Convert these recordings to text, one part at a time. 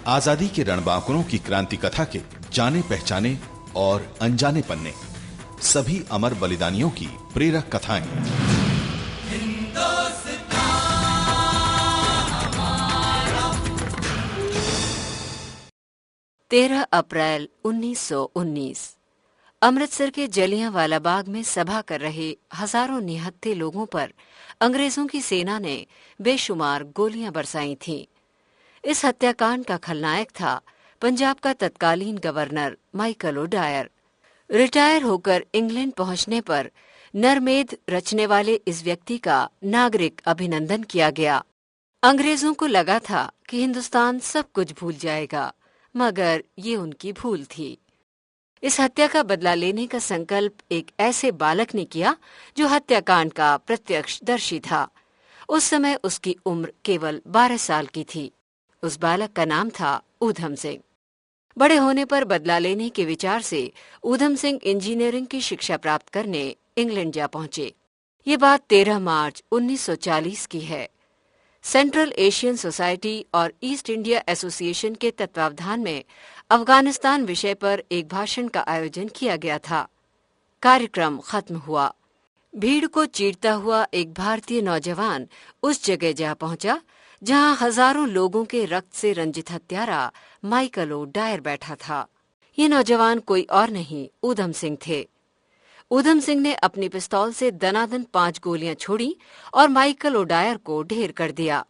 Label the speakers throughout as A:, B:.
A: आजादी के रणबांकुरों की क्रांति कथा के जाने पहचाने और अनजाने पन्ने, सभी अमर बलिदानियों की प्रेरक कथाएं।
B: 13 अप्रैल 1919 अमृतसर के जलियांवाला बाग में सभा कर रहे हजारों निहत्थे लोगों पर अंग्रेजों की सेना ने बेशुमार गोलियां बरसाई थीं। इस हत्याकांड का खलनायक था पंजाब का तत्कालीन गवर्नर माइकल ओडायर। रिटायर होकर इंग्लैंड पहुंचने पर नरमेध रचने वाले इस व्यक्ति का नागरिक अभिनंदन किया गया। अंग्रेजों को लगा था कि हिंदुस्तान सब कुछ भूल जाएगा, मगर ये उनकी भूल थी। इस हत्या का बदला लेने का संकल्प एक ऐसे बालक ने किया जो हत्याकांड का प्रत्यक्षदर्शी था। उस समय उसकी उम्र केवल 12 साल की थी। उस बालक का नाम था ऊधम सिंह। बड़े होने पर बदला लेने के विचार से ऊधम सिंह इंजीनियरिंग की शिक्षा प्राप्त करने इंग्लैंड जा पहुंचे। ये बात 13 मार्च 1940 की है। सेंट्रल एशियन सोसाइटी और ईस्ट इंडिया एसोसिएशन के तत्वावधान में अफगानिस्तान विषय पर एक भाषण का आयोजन किया गया था। कार्यक्रम खत्म हुआ। भीड़ को चीरता हुआ एक भारतीय नौजवान उस जगह जा पहुंचा जहां हजारों लोगों के रक्त से रंजित हत्यारा माइकल ओडायर बैठा था। ये नौजवान कोई और नहीं, ऊधम सिंह थे। ऊधम सिंह ने अपनी पिस्तौल से दनादन 5 गोलियां छोड़ी और माइकल ओडायर को ढेर कर दिया।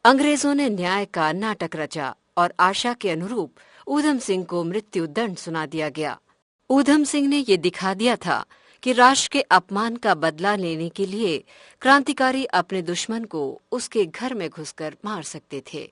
B: अंग्रेजों ने न्याय का नाटक रचा और आशा के अनुरूप ऊधम सिंह को मृत्यु दंड सुना दिया गया। ऊधम सिंह ने ये दिखा दिया था कि राष्ट्र के अपमान का बदला लेने के लिए क्रांतिकारी अपने दुश्मन को उसके घर में घुसकर मार सकते थे।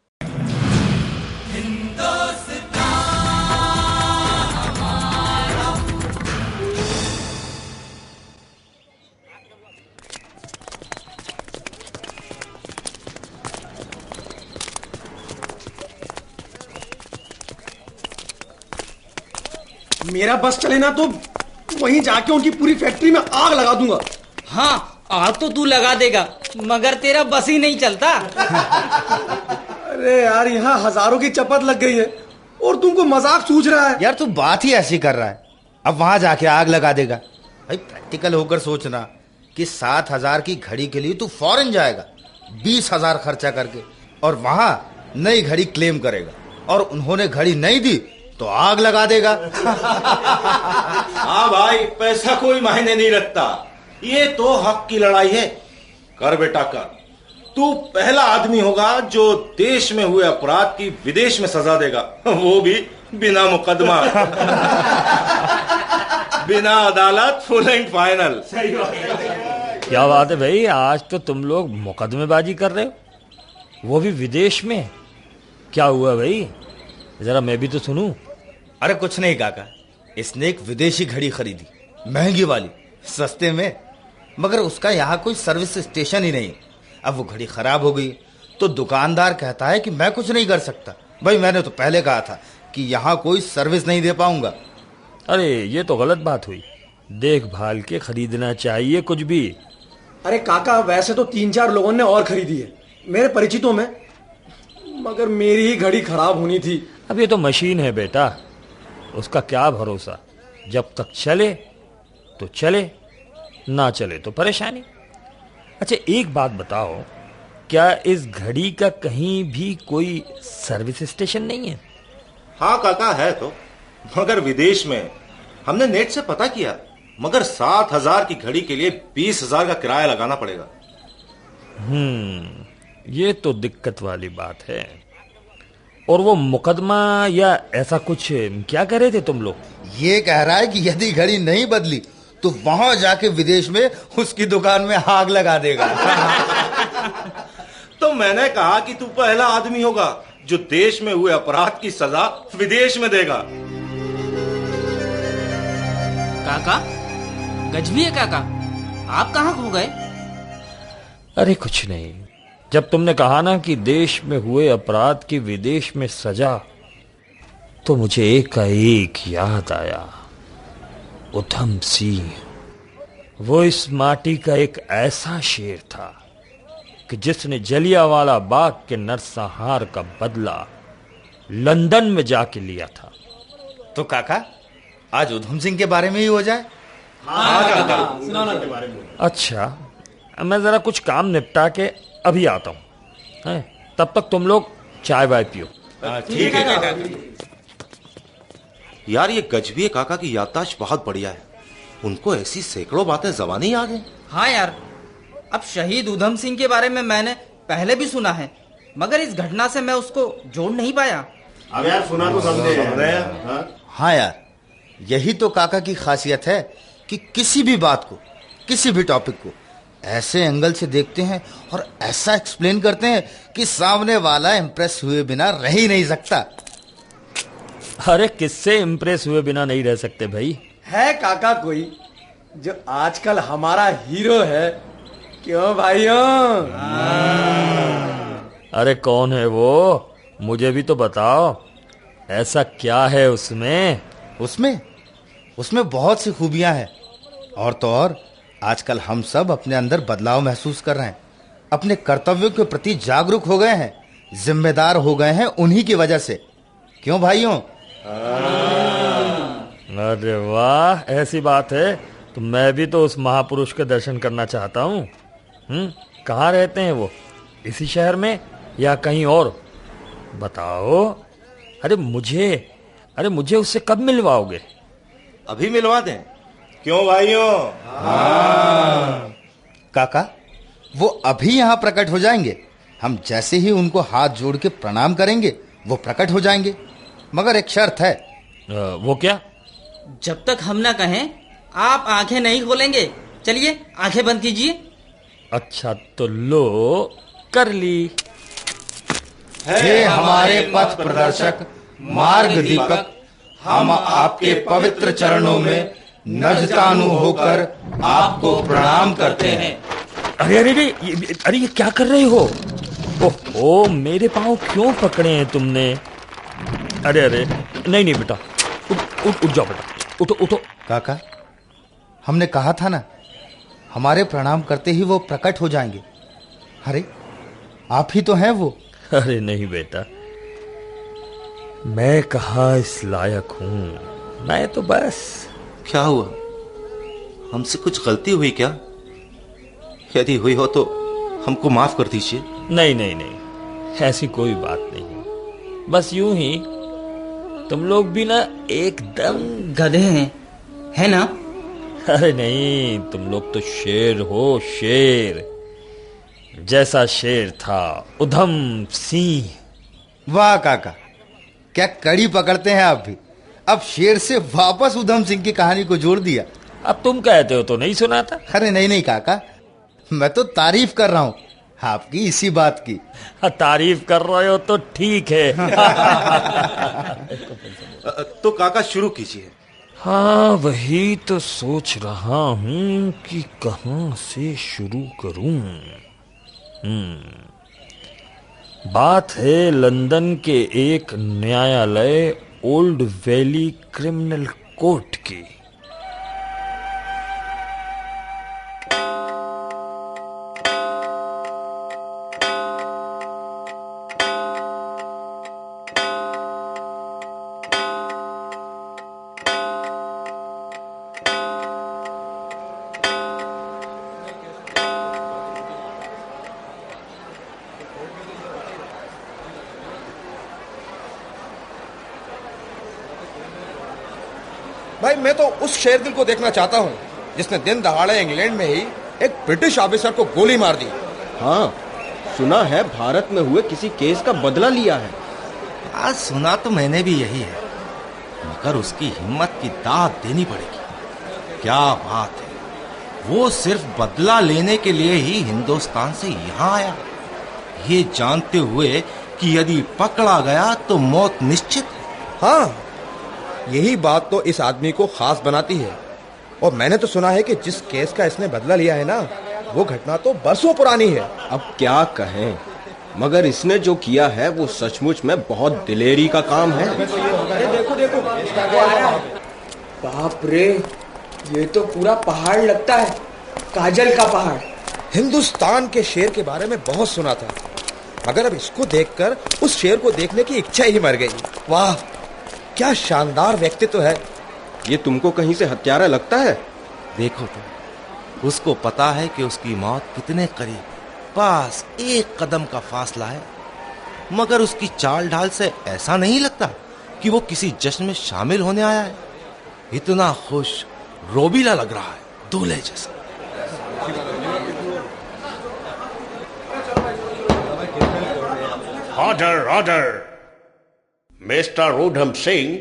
C: मेरा बस चले ना तो वहीं जाके उनकी पूरी फैक्ट्री में आग लगा दूंगा।
D: हाँ, आग तो तू लगा देगा, मगर तेरा बस ही नहीं चलता।
C: अरे यार, यहाँ हजारों की चपत लग गई है और तुमको मजाक सूझ रहा है।
E: यार तू बात ही ऐसी कर रहा है, अब वहां जाके आग लगा देगा। भाई प्रैक्टिकल होकर सोचना कि 7,000 की घड़ी के लिए तू फॉरेन जाएगा 20,000 खर्चा करके, और वहां नई घड़ी क्लेम करेगा, और उन्होंने घड़ी नहीं दी तो आग लगा देगा।
F: हाँ भाई, पैसा कोई मायने नहीं रखता, ये तो हक की लड़ाई है। कर बेटा कर, तू पहला आदमी होगा जो देश में हुए अपराध की विदेश में सजा देगा, वो भी बिना मुकदमा। बिना अदालत, फुल एंड फाइनल।
G: क्या बात है भाई, आज तो तुम लोग मुकदमेबाजी कर रहे हो, वो भी विदेश में। क्या हुआ भाई, जरा मैं भी तो सुनूं।
E: अरे कुछ नहीं काका, इसने एक विदेशी घड़ी खरीदी, महंगी वाली, सस्ते में, मगर उसका यहाँ कोई सर्विस स्टेशन ही नहीं। अब वो घड़ी खराब हो गई तो दुकानदार कहता है कि मैं कुछ नहीं कर सकता। भाई मैंने तो पहले कहा था कि यहाँ कोई सर्विस नहीं दे पाऊंगा।
G: अरे ये तो गलत बात हुई, देखभाल के खरीदना चाहिए कुछ भी।
C: अरे काका, वैसे तो 3-4 लोगों ने और खरीदी है मेरे परिचितों में, मगर मेरी ही घड़ी खराब होनी थी।
G: अब ये तो मशीन है बेटा, उसका क्या भरोसा, जब तक चले तो चले, ना चले तो परेशानी। अच्छा एक बात बताओ, क्या इस घड़ी का कहीं भी कोई सर्विस स्टेशन नहीं है?
F: हाँ काका है तो, मगर विदेश में। हमने नेट से पता किया, मगर 7,000 की घड़ी के लिए 20,000 का किराया लगाना पड़ेगा।
G: ये तो दिक्कत वाली बात है। और वो मुकदमा या ऐसा कुछ क्या कह रहे थे तुम लोग?
E: ये कह रहा है कि यदि घड़ी नहीं बदली तो वहां जाके विदेश में उसकी दुकान में आग लगा देगा।
F: तो मैंने कहा कि तू पहला आदमी होगा जो देश में हुए अपराध की सजा विदेश में देगा।
D: काका, गजबी है काका, आप कहाँ खो गए?
G: अरे कुछ नहीं, जब तुमने कहा ना कि देश में हुए अपराध की विदेश में सजा, तो मुझे एक का एक याद आया, ऊधम सिंह। वो इस माटी का एक ऐसा शेर था कि जिसने जलियांवाला बाग के नरसंहार का बदला लंदन में जाके लिया था।
E: तो काका आज उधम सिंह के बारे में ही हो जाए।
G: अच्छा, मैं जरा कुछ काम निपटा के अभी आता हूँ, तब तक तुम लोग चाय वाय पियो।
F: ठीक है काका। यार, ये गजबीए काका की याददाश्त बहुत बढ़िया है। उनको ऐसी सैकड़ों बातें ज़बानी याद हैं।
D: हाँ यार, अब शहीद उधम सिंह के बारे में मैंने पहले भी सुना है, मगर इस घटना से मैं उसको जोड़ नहीं पाया।
F: अब यार सुना तो समझे।
E: हाँ यार, यही तो काका की खासियत है कि किसी भी बात को, किसी भी टॉपिक को ऐसे एंगल से देखते हैं और ऐसा एक्सप्लेन करते हैं कि सामने वाला इम्प्रेस हुए बिना रह ही नहीं सकता।
G: अरे किससे इम्प्रेस हुए बिना नहीं रह सकते भाई?
C: है काका कोई जो आजकल हमारा हीरो है? क्यों भाइयों?
G: अरे कौन है वो? मुझे भी तो बताओ, ऐसा क्या है उसमें?
E: उसमें बहुत सी खूबियां हैं। और तो और आजकल हम सब अपने अंदर बदलाव महसूस कर रहे हैं, अपने कर्तव्यों के प्रति जागरूक हो गए हैं, जिम्मेदार हो गए हैं उन्हीं की वजह से। क्यों भाइयों?
G: अरे वाह, ऐसी बात है तो मैं भी तो उस महापुरुष के दर्शन करना चाहता हूँ। कहाँ रहते हैं वो? इसी शहर में या कहीं और? बताओ। अरे मुझे उससे कब मिलवाओगे?
F: अभी मिलवा दें। क्यों भाइयों?
E: काका, वो अभी यहाँ प्रकट हो जाएंगे। हम जैसे ही उनको हाथ जोड़ के प्रणाम करेंगे वो प्रकट हो जाएंगे, मगर एक शर्त है।
G: वो क्या?
D: जब तक हम ना कहें आप आंखें नहीं खोलेंगे। चलिए आंखें बंद कीजिए।
G: अच्छा तो लो, कर ली।
E: हे हमारे पथ प्रदर्शक, मार्ग दीपक, हम आपके पवित्र चरणों में नजतानु होकर आपको प्रणाम करते हैं।
G: अरे ये क्या कर रहे हो? ओहो, मेरे पाँव क्यों पकड़े हैं तुमने? अरे नहीं बेटा, उठ जाओ बेटा, उठो।
E: काका, हमने कहा था ना, हमारे प्रणाम करते ही वो प्रकट हो जाएंगे। अरे आप ही तो हैं वो।
G: अरे नहीं बेटा, मैं कहाँ इस लायक हूँ। मैं तो बस।
F: क्या हुआ? हमसे कुछ गलती हुई क्या? यदि हुई हो तो हमको माफ कर दीजिए।
G: नहीं, ऐसी कोई बात नहीं। बस यूं ही तुम लोग भी ना एकदम
D: गधे हैं, है ना?
G: अरे नहीं, तुम लोग तो शेर हो, शेर। जैसा शेर था उधम सिंह।
E: वाह काका, क्या कड़ी पकड़ते हैं आप भी। अब शेर से वापस उधम सिंह की कहानी को जोड़ दिया।
G: अब तुम कहते हो तो नहीं सुना था।
E: अरे नहीं काका, मैं तो तारीफ कर रहा हूँ आपकी इसी बात की।
G: तारीफ कर रहे हो तो ठीक है।
F: तो काका शुरू कीजिए।
G: हाँ, वही तो सोच रहा हूँ कि कहाँ से शुरू करूँ। बात है लंदन के एक न्यायालय ओल्ड वैली क्रिमिनल कोर्ट की।
H: भाई, मैं तो उस शेरदिल को देखना चाहता हूँ जिसने दिन दहाड़े इंग्लैंड में ही एक ब्रिटिश ऑफिसर को गोली मार दी।
C: हाँ, सुना है भारत में हुए किसी केस का बदला लिया है।
F: आज सुना तो मैंने भी यही है, मगर उसकी हिम्मत की दाद देनी पड़ेगी। क्या बात है, वो सिर्फ बदला लेने के लिए ही हिंदुस्तान से यहाँ आया, ये जानते हुए कि यदि पकड़ा गया तो मौत निश्चित है।
H: हाँ, यही बात तो इस आदमी को खास बनाती है। और मैंने तो सुना है कि जिस केस का इसने बदला लिया है ना, वो घटना तो बरसों पुरानी है।
C: अब क्या कहें, मगर इसने जो किया है वो सचमुच में बहुत दिलेरी का काम है। देखो बाप रे, ये तो पूरा पहाड़ लगता है, काजल का पहाड़।
H: हिंदुस्तान के शेर के बारे में बहुत सुना था, मगर अब इसको देखकर उस शेर को देखने की इच्छा ही मर गई। वाह, क्या शानदार व्यक्तित्व है।
F: ये तुमको कहीं से हत्यारा लगता है? देखो तुम, उसको पता है कि उसकी मौत कितने करीब, पास एक कदम का फासला है, मगर उसकी चाल ढाल से ऐसा नहीं लगता कि वो किसी जश्न में शामिल होने आया है। इतना खुश, रोबीला लग रहा है, दूल्हे जैसा।
I: Order order. Mister Udham Singh,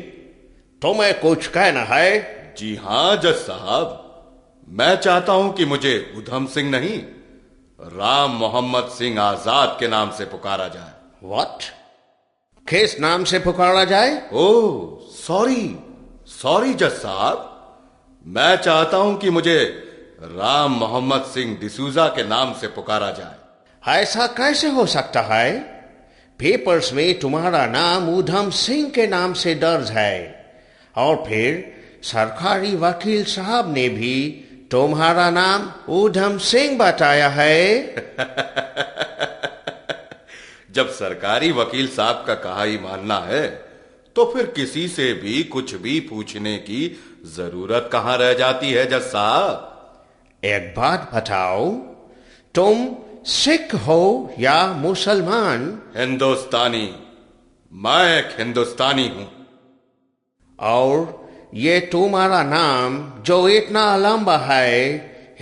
I: तुम्हें कुछ कहना है?
A: जी हाँ जज साहब, मैं चाहता हूं कि मुझे ऊधम सिंह नहीं, राम मोहम्मद सिंह आजाद के नाम से पुकारा जाए।
I: व्हाट? किस नाम से पुकारा जाए?
A: ओह सॉरी जज साहब, मैं चाहता हूं कि मुझे राम मोहम्मद सिंह डिसूजा के नाम से पुकारा जाए।
I: ऐसा कैसे हो सकता है? पेपर्स में तुम्हारा नाम ऊधम सिंह के नाम से दर्ज है, और फिर सरकारी वकील साहब ने भी तुम्हारा नाम ऊधम सिंह बताया है।
A: जब सरकारी वकील साहब का कहा ही मानना है, तो फिर किसी से भी कुछ भी पूछने की जरूरत कहां रह जाती है जज साहब।
I: एक बात बताओ, तुम सिख हो या मुसलमान?
A: हिंदुस्तानी, मैं एक हिंदुस्तानी हूं।
I: और ये तुम्हारा नाम जो इतना लंबा है,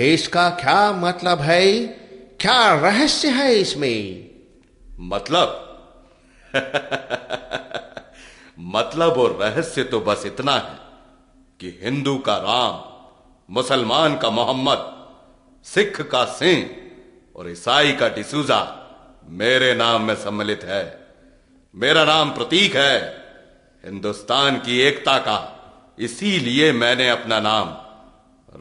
I: इसका क्या मतलब है? क्या रहस्य है इसमें?
A: मतलब मतलब और रहस्य तो बस इतना है कि हिंदू का राम, मुसलमान का मोहम्मद, सिख का सिंह और ईसाई का डिसूजा मेरे नाम में सम्मिलित है। मेरा नाम प्रतीक है हिंदुस्तान की एकता का, इसीलिए मैंने अपना नाम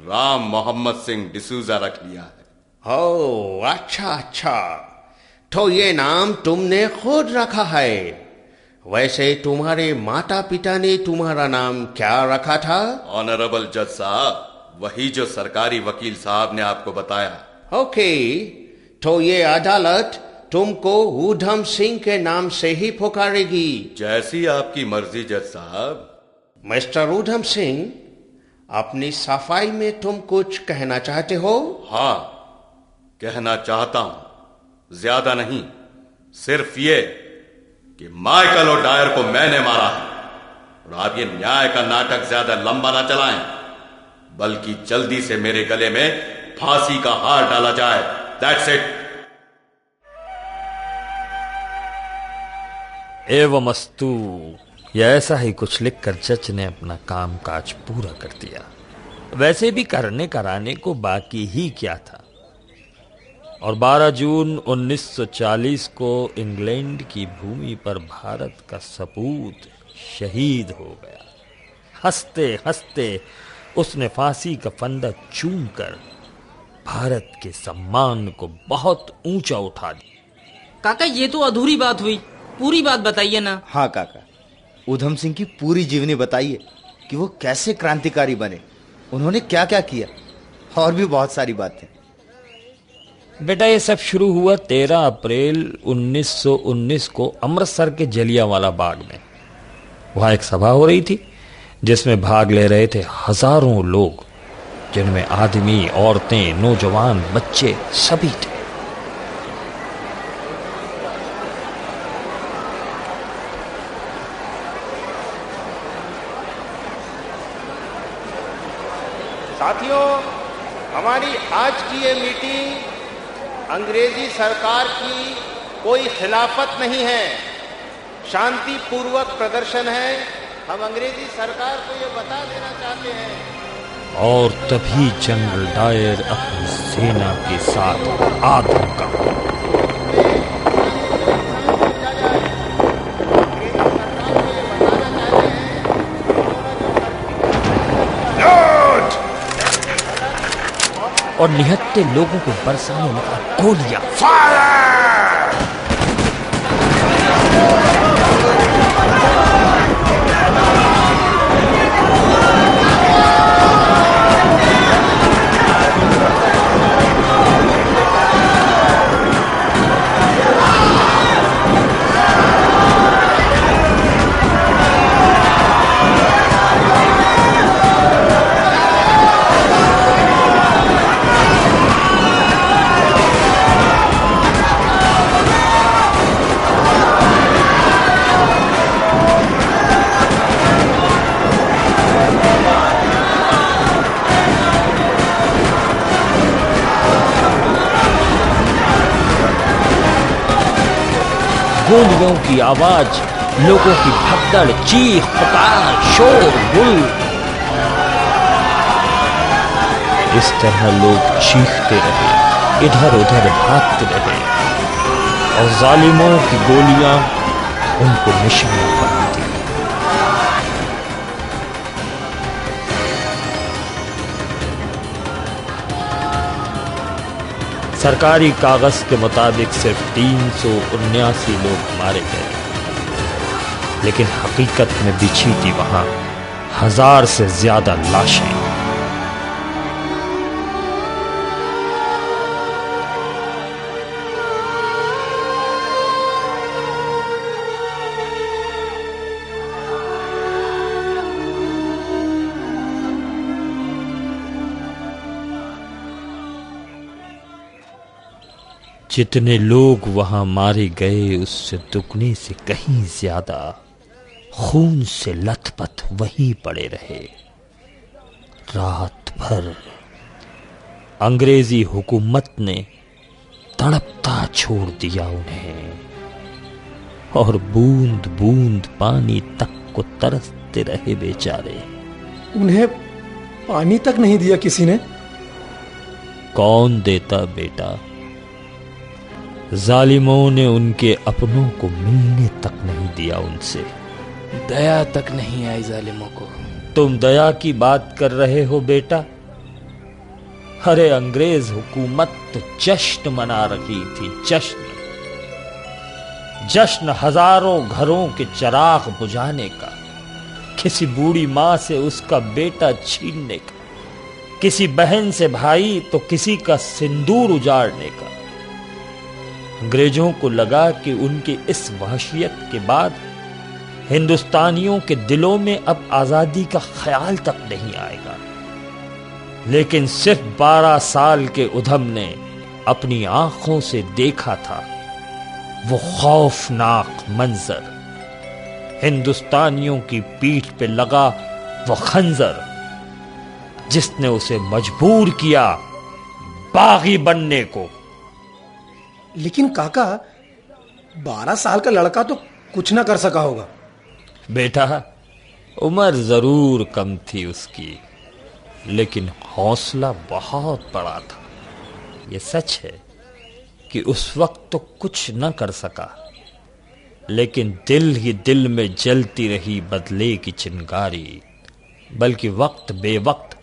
A: राम मोहम्मद सिंह डिसूजा रख लिया है।
I: ओह अच्छा, तो ये नाम तुमने खुद रखा है। वैसे तुम्हारे माता पिता ने तुम्हारा नाम क्या रखा था?
A: ऑनरेबल जज साहब, वही जो सरकारी वकील साहब ने आपको बताया।
I: ओके, तो ये अदालत तुमको ऊधम सिंह के नाम से ही पुकारेगी।
A: जैसी आपकी मर्जी जज साहब।
I: मिस्टर ऊधम सिंह, अपनी सफाई में तुम कुछ कहना चाहते हो?
A: हाँ, कहना चाहता हूं, ज्यादा नहीं, सिर्फ ये कि माइकल और डायर को मैंने मारा है। और आप ये न्याय का नाटक ज्यादा लंबा ना चलाएं, बल्कि जल्दी से मेरे गले में फांसी का हार डाला जाए। That's it.
G: एवमस्तु, या ऐसा ही कुछ लिखकर जज ने अपना काम काज पूरा कर दिया। वैसे भी करने कराने को बाकी ही क्या था। और 12 जून 1940 को इंग्लैंड की भूमि पर भारत का सपूत शहीद हो गया। हंसते हंसते उसने फांसी का फंदा चूमकर भारत के सम्मान को बहुत ऊंचा उठा दिया।
D: काका, ये तो अधूरी बात हुई, पूरी बात बताइए ना।
E: हाँ काका, ऊधम सिंह की पूरी जीवनी बताइए कि वो कैसे क्रांतिकारी बने, उन्होंने क्या क्या किया, और भी बहुत सारी बातें।
G: बेटा, ये सब शुरू हुआ 13 अप्रैल 1919 को अमृतसर के जलियांवाला बाग में। वहां एक सभा हो रही थी जिसमें भाग ले रहे थे हजारों लोग, जिनमें आदमी, औरतें, नौजवान, बच्चे सभी थे।
I: साथियों, हमारी आज की ये मीटिंग अंग्रेजी सरकार की कोई खिलाफत नहीं है, शांतिपूर्वक प्रदर्शन है। हम अंग्रेजी सरकार को ये बता देना चाहते हैं।
G: और तभी जनरल डायर अपनी सेना के साथ आ धमका। और निहत्थे लोगों को बरसाने लगा गोलियां। गोलियों की आवाज, लोगों की भगदड़, चीख पुकार, शोर गुल। इस तरह लोग चीखते रहे, इधर उधर भागते रहे और जालिमों की गोलियां उनको निशाना बनाती। सरकारी कागज के मुताबिक सिर्फ 379 लोग मारे गए, लेकिन हकीकत में बिछी थी वहां 1000 से ज्यादा लाशें। जितने लोग वहां मारे गए उससे दुगने से कहीं ज्यादा खून से लथपथ वहीं पड़े रहे। रात भर अंग्रेजी हुकूमत ने तड़पता छोड़ दिया उन्हें और बूंद बूंद पानी तक को तरसते रहे बेचारे।
C: उन्हें पानी तक नहीं दिया किसी ने?
G: कौन देता बेटा? जालिमों ने उनके अपनों को मिलने तक नहीं दिया उनसे।
J: दया तक नहीं आई जालिमों को।
G: तुम दया की बात कर रहे हो बेटा? अरे अंग्रेज हुकूमत तो जश्न मना रही थी, जश्न। जश्न हजारों घरों के चिराग बुझाने का, किसी बूढ़ी मां से उसका बेटा छीनने का, किसी बहन से भाई तो किसी का सिंदूर उजाड़ने का। अंग्रेजों को लगा कि उनकी इस वहशियत के बाद हिंदुस्तानियों के दिलों में अब आजादी का ख्याल तक नहीं आएगा। लेकिन सिर्फ 12 साल के उधम ने अपनी आंखों से देखा था वो खौफनाक मंजर, हिंदुस्तानियों की पीठ पे लगा वो खंजर जिसने उसे मजबूर किया बागी बनने को।
C: लेकिन काका, 12 साल का लड़का तो कुछ ना कर सका होगा।
G: बेटा, उम्र जरूर कम थी उसकी, लेकिन हौसला बहुत बड़ा था। यह सच है कि उस वक्त तो कुछ न कर सका, लेकिन दिल ही दिल में जलती रही बदले की चिंगारी। बल्कि वक्त बेवक्त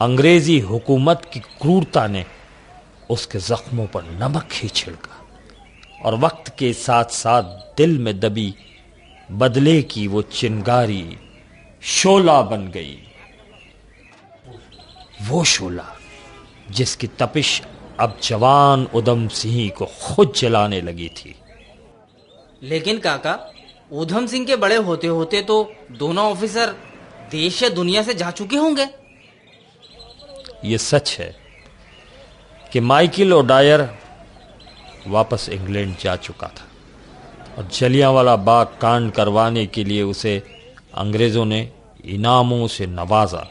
G: अंग्रेजी हुकूमत की क्रूरता ने उसके जख्मों पर नमक ही छिड़का और वक्त के साथ साथ दिल में दबी बदले की वो चिंगारी शोला बन गई। वो शोला जिसकी तपिश अब जवान उधम सिंह को खुद जलाने लगी थी।
D: लेकिन काका, उधम सिंह के बड़े होते होते तो दोनों ऑफिसर देश या दुनिया से जा चुके होंगे।
G: ये सच है कि माइकल ओडायर वापस इंग्लैंड जा चुका था और जलियांवाला बाग कांड करवाने के लिए उसे अंग्रेजों ने इनामों से नवाजा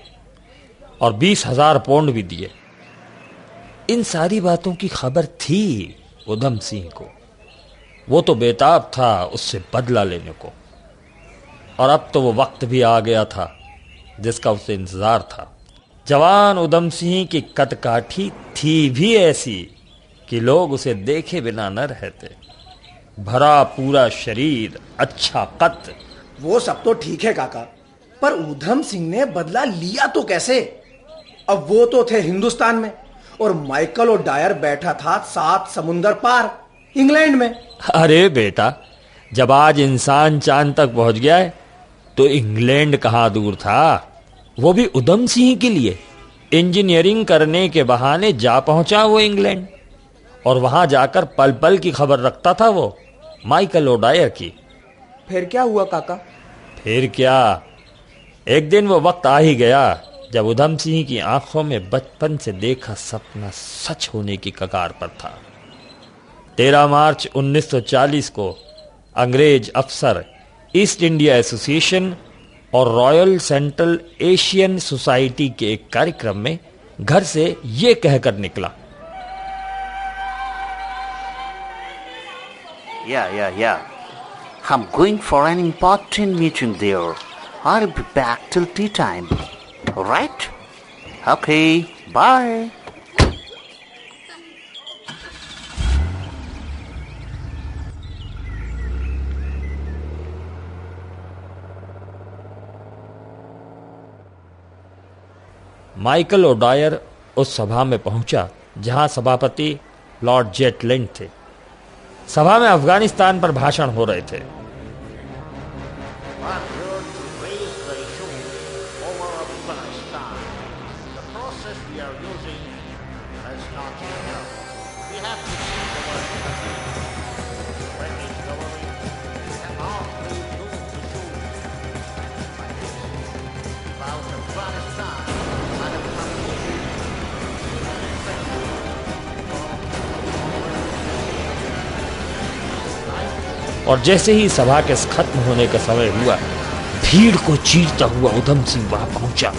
G: और 20,000 पाउंड भी दिए। इन सारी बातों की खबर थी उधम सिंह को। वो तो बेताब था उससे बदला लेने को, और अब तो वो वक्त भी आ गया था जिसका उसे इंतजार था। जवान उधम सिंह की कदकाठी थी भी ऐसी कि लोग उसे देखे बिना न रहते। भरा पूरा शरीर, अच्छा कद।
C: वो सब तो ठीक है काका, पर उधम सिंह ने बदला लिया तो कैसे? अब वो तो थे हिंदुस्तान में और माइकल ओडायर बैठा था 7 समुंदर पार इंग्लैंड में।
G: अरे बेटा, जब आज इंसान चांद तक पहुंच गया है तो इंग्लैंड कहां दूर था। वो भी उधम सिंह के लिए इंजीनियरिंग करने के बहाने जा पहुंचा वो इंग्लैंड, और वहां जाकर पल पल की खबर रखता था वो माइकल ओडायर की।
C: फिर क्या हुआ काका?
G: फिर क्या, एक दिन वो वक्त आ ही गया जब उधम सिंह की आंखों में बचपन से देखा सपना सच होने की कगार पर था। 13 मार्च 1940 को अंग्रेज अफसर ईस्ट इंडिया एसोसिएशन और रॉयल सेंट्रल एशियन सोसाइटी के एक कार्यक्रम में घर से ये कहकर निकला,
I: या
K: I'm going for an important meeting there. I'll be back till tea time. Alright? Okay, bye.
G: Michael O'Dwyer उस सभा में पहुंचा जहां सभापति लॉर्ड जेटलिंड थे। सभा में अफगानिस्तान पर भाषण हो रहे थे। और जैसे ही सभा के खत्म होने का समय हुआ, भीड़ को चीरता हुआ उधम सिंह वहां पहुंचा।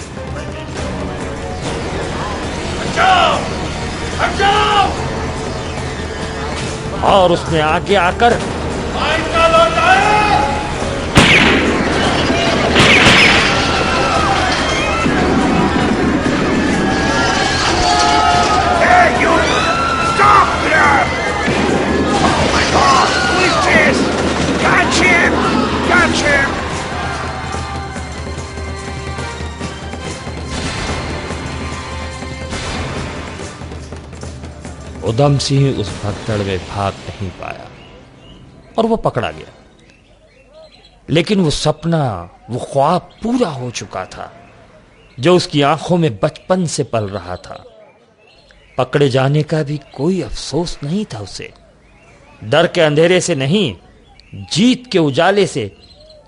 G: और उसने आगे आकर उधम सिंह उस भगदड़ में भाग नहीं पाया और वो पकड़ा गया। लेकिन वो सपना, वो ख्वाब पूरा हो चुका था जो उसकी आंखों में बचपन से पल रहा था। पकड़े जाने का भी कोई अफसोस नहीं था उसे। डर के अंधेरे से नहीं, जीत के उजाले से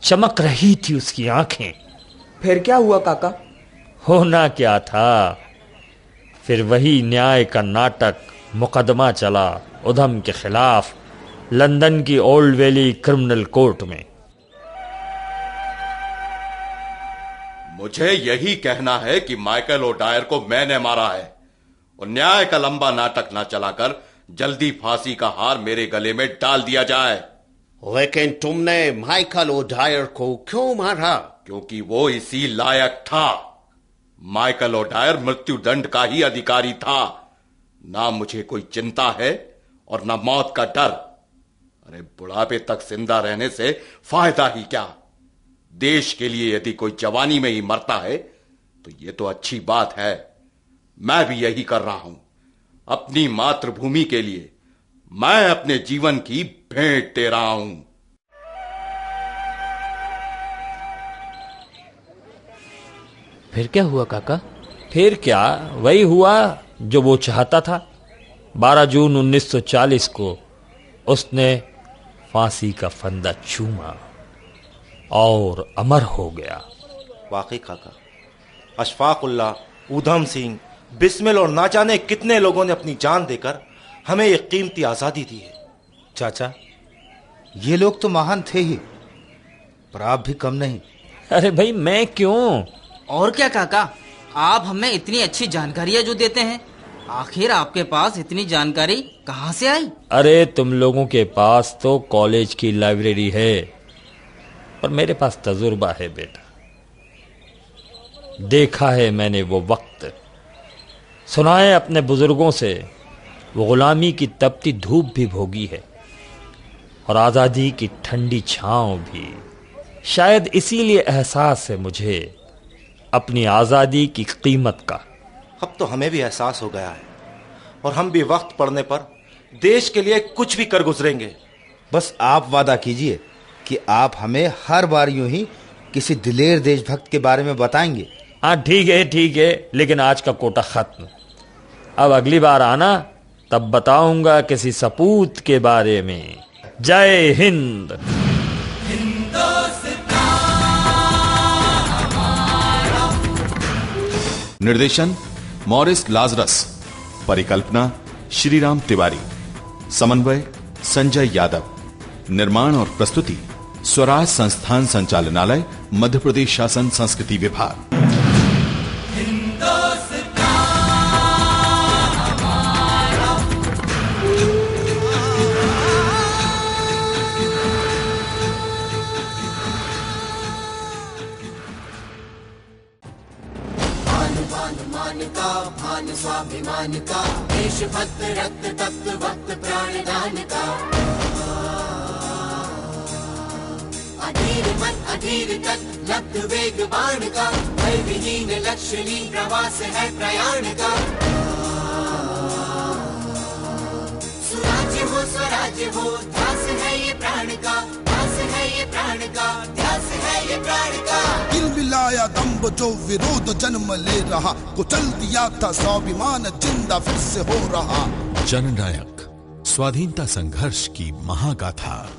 G: चमक रही थी उसकी आंखें।
C: फिर क्या हुआ काका?
G: होना क्या था, फिर वही न्याय का नाटक, मुकदमा चला उधम के खिलाफ लंदन की ओल्ड वैली क्रिमिनल कोर्ट में।
A: मुझे यही कहना है कि माइकल ओडायर को मैंने मारा है और न्याय का लंबा नाटक न चलाकर जल्दी फांसी का हार मेरे गले में डाल दिया जाए।
I: लेकिन तुमने माइकल ओडायर को क्यों मारा?
A: क्योंकि वो इसी लायक था। माइकल ओडायर मृत्यु दंड का ही अधिकारी था। ना मुझे कोई चिंता है और ना मौत का डर। अरे बुढ़ापे तक जिंदा रहने से फायदा ही क्या? देश के लिए यदि कोई जवानी में ही मरता है तो ये तो अच्छी बात है। मैं भी यही कर रहा हूं। अपनी मातृभूमि के लिए मैं अपने जीवन की भेंट दे रहा हूं।
J: फिर क्या हुआ काका?
G: फिर क्या, वही हुआ जो वो चाहता था। 12 जून 1940 को उसने फांसी का फंदा चूमा और अमर हो गया।
F: वाकई काका, अशफाकुल्लाह, ऊधम सिंह, बिस्मिल और ना जाने कितने लोगों ने अपनी जान देकर हमें एक कीमती आजादी दी है।
E: चाचा, ये लोग तो महान थे ही, पर आप भी कम नहीं।
G: अरे भाई, मैं क्यों?
D: और क्या काका, आप हमें इतनी अच्छी जानकारियां जो देते हैं, आखिर आपके पास इतनी जानकारी कहां से आई?
G: अरे तुम लोगों के पास तो कॉलेज की लाइब्रेरी है, पर मेरे पास तजुर्बा है बेटा। देखा है मैंने वो वक्त, सुना है अपने बुजुर्गों से, वो गुलामी की तपती धूप भी भोगी है और आजादी की ठंडी छांव भी। शायद इसीलिए एहसास है मुझे अपनी आजादी की कीमत का।
F: अब तो हमें भी एहसास हो गया है और हम भी वक्त पड़ने पर देश के लिए कुछ भी कर गुजरेंगे।
E: बस आप वादा कीजिए कि आप हमें हर बार यूं ही किसी दिलेर देशभक्त के बारे में बताएंगे।
G: हाँ ठीक है, लेकिन आज का कोटा खत्म। अब अगली बार आना, तब बताऊंगा किसी सपूत के बारे में। जय हिंद।
L: निर्देशन मॉरिस लाजरस। परिकल्पना श्रीराम तिवारी। समन्वय संजय यादव। निर्माण और प्रस्तुति स्वराज संस्थान संचालनालय, मध्य प्रदेश शासन संस्कृति विभाग।
M: मान मान का भान स्वाभिमान का, देशभक्त रक्त तप्त भक्त प्राणदान का। अधीर मन अधीर तक लब्ध वेग बाण का, भय विहीन लक्ष्यहीन प्रवास है प्रयाण का। सुराज्य हो स्वराज्य हो ध्यास है ये प्राण का, ध्यास है ये प्राण का, ध्यास है ये प्राण का।
N: दिल मिलाया दम्भ जो विरोध जन्म ले रहा, कुचल दिया था स्वाभिमान जिंदा फिर से हो रहा।
L: जननायक स्वाधीनता संघर्ष की महागाथा।